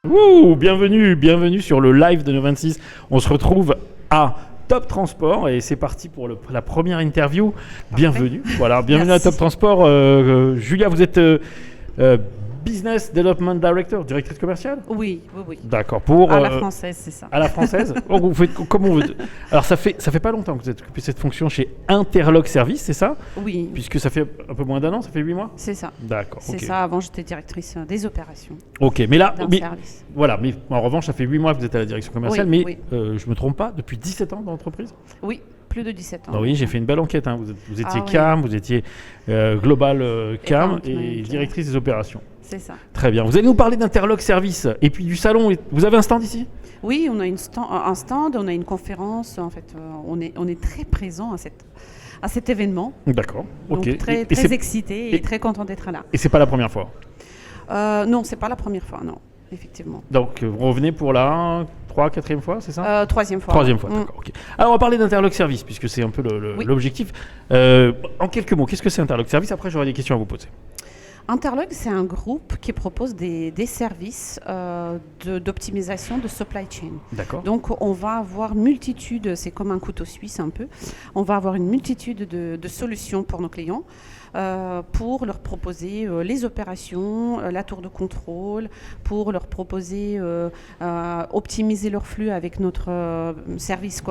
Ouh, bienvenue sur le live de Nos26. On se retrouve à Top Transport et c'est parti pour la première interview. Bienvenue, bienvenue à Top Transport. Julia, vous êtes Business Development Director, directrice commerciale ? Oui. D'accord. À la française, c'est ça. À la française. Vous faites comment vous... Alors ça fait pas longtemps que vous êtes occupé de cette fonction chez Interlock Service, c'est ça ? Oui. Puisque ça fait un peu moins d'un an, ça fait 8 mois ? C'est ça. D'accord. C'est ça. Avant, j'étais directrice des opérations. Ok, mais là, service. Voilà, mais en revanche, ça fait 8 mois que vous êtes à la direction commerciale, mais oui. Je me trompe pas, depuis 17 ans dans l'entreprise ? Oui. Plus de 17 ans. Ah oui, j'ai fait une belle enquête. Vous étiez oui. CAM, vous étiez Global CAM et directrice des opérations. C'est ça. Très bien. Vous allez nous parler d'Interlock Service et puis du salon. Vous avez un stand ici ? Oui, on a un stand, on a une conférence. En fait, on est très présent à cet événement. D'accord. Donc Ok. très excité et très content d'être là. Et c'est pas la première fois ? Non, c'est pas la première fois, non. Effectivement. Donc, vous revenez pour la 4e fois, c'est ça ? Troisième fois. Troisième fois, d'accord. Ok. Alors, on va parler d'Interlock Service, puisque c'est un peu l'objectif. En quelques mots, qu'est-ce que c'est Interlock Service ? Après, j'aurai des questions à vous poser. Interlock, c'est un groupe qui propose des services d'optimisation de supply chain. D'accord. Donc, on va avoir multitude, c'est comme un couteau suisse un peu, on va avoir une multitude de solutions pour nos clients. Pour leur proposer les opérations, la tour de contrôle, pour leur proposer optimiser leur flux avec notre service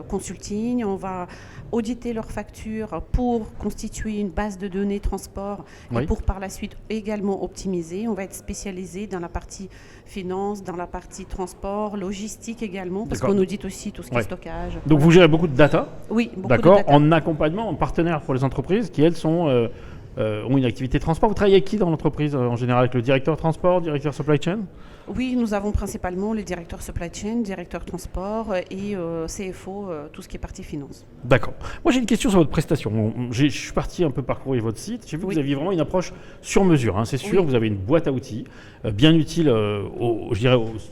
consulting. On va auditer leurs factures pour constituer une base de données transport et pour par la suite également optimiser. On va être spécialisé dans la partie finance, dans la partie transport, logistique également, parce qu'on audite aussi tout ce qui est stockage. Donc vous gérez beaucoup de data ? Oui, beaucoup de data. D'accord, en accompagnement, en partenaire pour les entreprises qui, elles, ont une activité transport. Vous travaillez avec qui dans l'entreprise en général ? Avec le directeur transport, directeur supply chain ? Oui, nous avons principalement les directeurs supply chain, directeurs transport et CFO, tout ce qui est partie finance. D'accord. Moi, j'ai une question sur votre prestation. Je suis parti un peu parcourir votre site. J'ai vu que vous aviez vraiment une approche sur mesure. C'est sûr, vous avez une boîte à outils bien utile, aux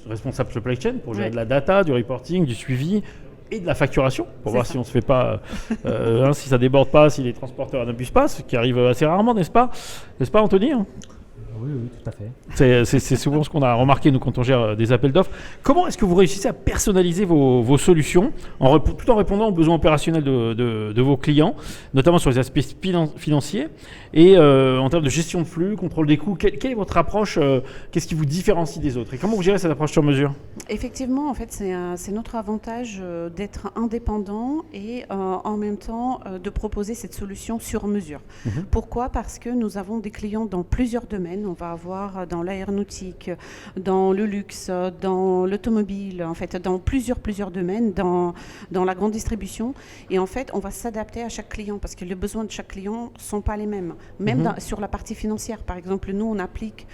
responsables supply chain pour gérer de la data, du reporting, du suivi et de la facturation pour voir si on ne se fait pas, si ça déborde pas, si les transporteurs n'abusent pas, ce qui arrive assez rarement, n'est-ce pas, Anthony ? Oui, tout à fait. C'est souvent ce qu'on a remarqué, nous, quand on gère des appels d'offres. Comment est-ce que vous réussissez à personnaliser vos solutions tout en répondant aux besoins opérationnels de vos clients, notamment sur les aspects financiers et en termes de gestion de flux, contrôle des coûts? Quelle est votre approche? Qu'est-ce qui vous différencie des autres? Et comment vous gérez cette approche sur mesure? Effectivement, en fait, c'est notre avantage d'être indépendant et en même temps de proposer cette solution sur mesure. Pourquoi? Parce que nous avons des clients dans plusieurs domaines. On va avoir dans l'aéronautique, dans le luxe, dans l'automobile, en fait, dans plusieurs domaines, dans la grande distribution. Et en fait, on va s'adapter à chaque client parce que les besoins de chaque client ne sont pas les mêmes. Même sur la partie financière, par exemple, nous, on applique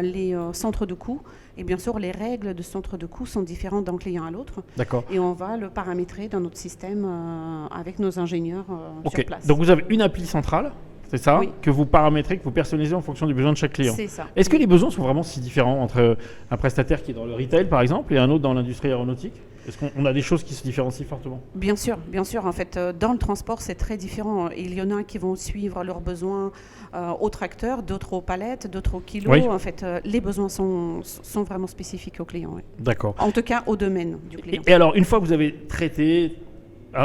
les centres de coûts. Et bien sûr, les règles de centre de coûts sont différentes d'un client à l'autre. D'accord. Et on va le paramétrer dans notre système avec nos ingénieurs sur place. Donc, vous avez une appli centrale? C'est ça, oui. Que vous paramétrez, que vous personnalisez en fonction du besoin de chaque client. C'est ça. Est-ce que les besoins sont vraiment si différents entre un prestataire qui est dans le retail, par exemple, et un autre dans l'industrie aéronautique? Est-ce qu'on a des choses qui se différencient fortement? Bien sûr. En fait, dans le transport, c'est très différent. Il y en a qui vont suivre leurs besoins au tracteur, d'autres aux palettes, d'autres aux kilos. Oui. En fait, les besoins sont vraiment spécifiques aux clients. Oui. D'accord. En tout cas, au domaine du client. Et alors, une fois que vous avez traité,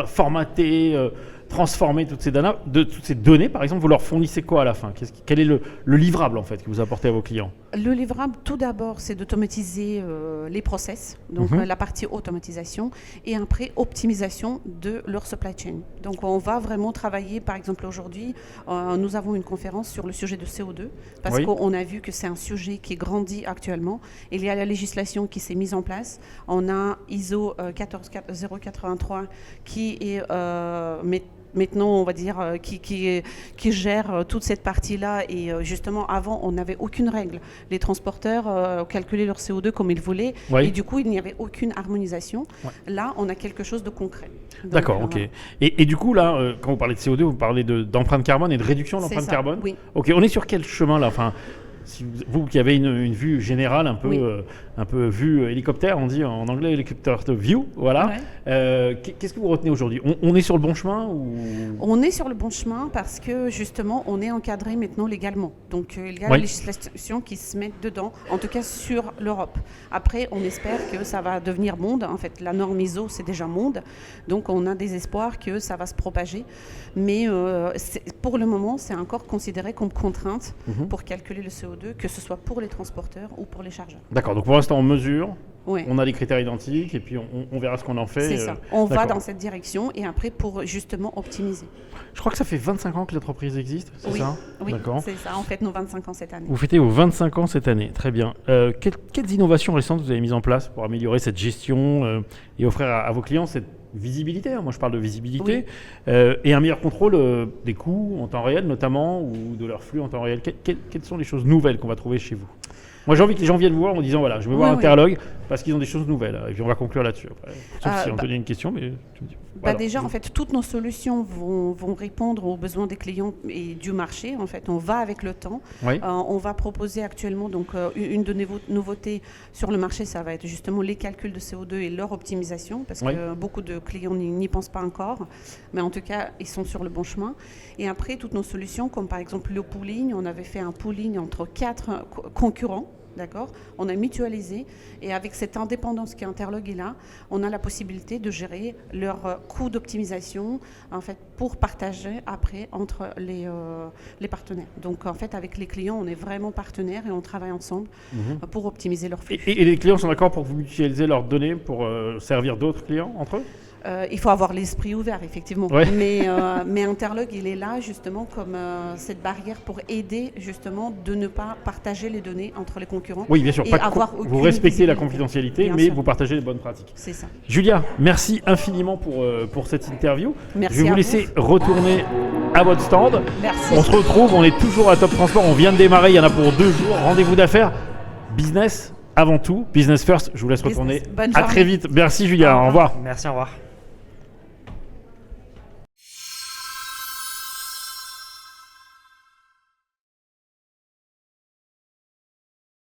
formaté, transformer toutes ces données, par exemple, vous leur fournissez quoi à la fin? Quel est le livrable en fait que vous apportez à vos clients? Le livrable, tout d'abord, c'est d'automatiser les process, donc la partie automatisation, et après optimisation de leur supply chain. Donc on va vraiment travailler, par exemple aujourd'hui, nous avons une conférence sur le sujet de CO2, parce qu'on a vu que c'est un sujet qui grandit actuellement. Il y a la législation qui s'est mise en place. On a ISO 14083 qui est maintenant, on va dire, qui gère toute cette partie-là. Et justement, avant, on n'avait aucune règle. Les transporteurs calculaient leur CO2 comme ils voulaient. Et du coup, il n'y avait aucune harmonisation. Là, on a quelque chose de concret. D'accord, ok. Et du coup, là, quand vous parlez de CO2, vous parlez d'empreinte carbone et de réduction de l'empreinte carbone? Oui. Ok, on est sur quel chemin, là? Enfin, si vous qui avez une vue générale, un peu vue hélicoptère, on dit en anglais hélicoptère view, voilà. Qu'est-ce que vous retenez aujourd'hui? On est sur le bon chemin ou... On est sur le bon chemin parce que justement, on est encadré maintenant légalement. Donc il y a la législation qui se met dedans, en tout cas sur l'Europe. Après, on espère que ça va devenir monde. En fait, la norme ISO, c'est déjà monde. Donc on a des espoirs que ça va se propager. Mais pour le moment, c'est encore considéré comme contrainte pour calculer le CO2, que ce soit pour les transporteurs ou pour les chargeurs. D'accord, donc pour l'instant on mesure, Ouais. on a des critères identiques et puis on verra ce qu'on en fait. C'est ça, on va dans cette direction et après pour justement optimiser. Je crois que ça fait 25 ans que l'entreprise existe, c'est ça? Oui, d'accord. C'est ça, on fête nos 25 ans cette année. Vous fêtez vos 25 ans cette année, très bien. Quelles innovations récentes vous avez mises en place pour améliorer cette gestion et offrir à vos clients cette visibilité, moi je parle de visibilité, et un meilleur contrôle des coûts en temps réel notamment, ou de leur flux en temps réel. Quelles sont les choses nouvelles qu'on va trouver chez vous? Moi j'ai envie que les gens viennent vous voir en disant voilà, je vais voir Interlog parce qu'ils ont des choses nouvelles, et puis on va conclure là-dessus après. Sauf si Anthony a une question, mais tu me dis. Déjà, en fait, toutes nos solutions vont répondre aux besoins des clients et du marché. En fait, on va avec le temps. On va proposer actuellement donc une de nos nouveautés sur le marché, ça va être justement les calculs de CO2 et leur optimisation, parce que beaucoup de clients n'y pensent pas encore, mais en tout cas, ils sont sur le bon chemin. Et après, toutes nos solutions, comme par exemple le pooling, on avait fait un pooling entre 4 concurrents. D'accord. On a mutualisé et avec cette indépendance qu'Interlog est là, on a la possibilité de gérer leurs coûts d'optimisation en fait, pour partager après entre les partenaires. Donc en fait avec les clients, on est vraiment partenaires et on travaille ensemble pour optimiser leurs flux. Et les clients sont d'accord pour que vous mutualisez leurs données pour servir d'autres clients entre eux? Il faut avoir l'esprit ouvert, effectivement. Mais Interlog, il est là justement comme cette barrière pour aider justement de ne pas partager les données entre les concurrents. Oui, bien sûr. Vous respectez la confidentialité, mais vous partagez les bonnes pratiques. C'est ça. Julia, merci infiniment pour cette interview. Merci. Je vais vous laisser retourner à votre stand. Merci. On se retrouve, on est toujours à Top Transport. On vient de démarrer, il y en a pour 2 jours. Rendez-vous d'affaires. Business avant tout. Business first. Je vous laisse retourner. Bonne à très vite. Merci Julia. Au revoir. Merci, au revoir.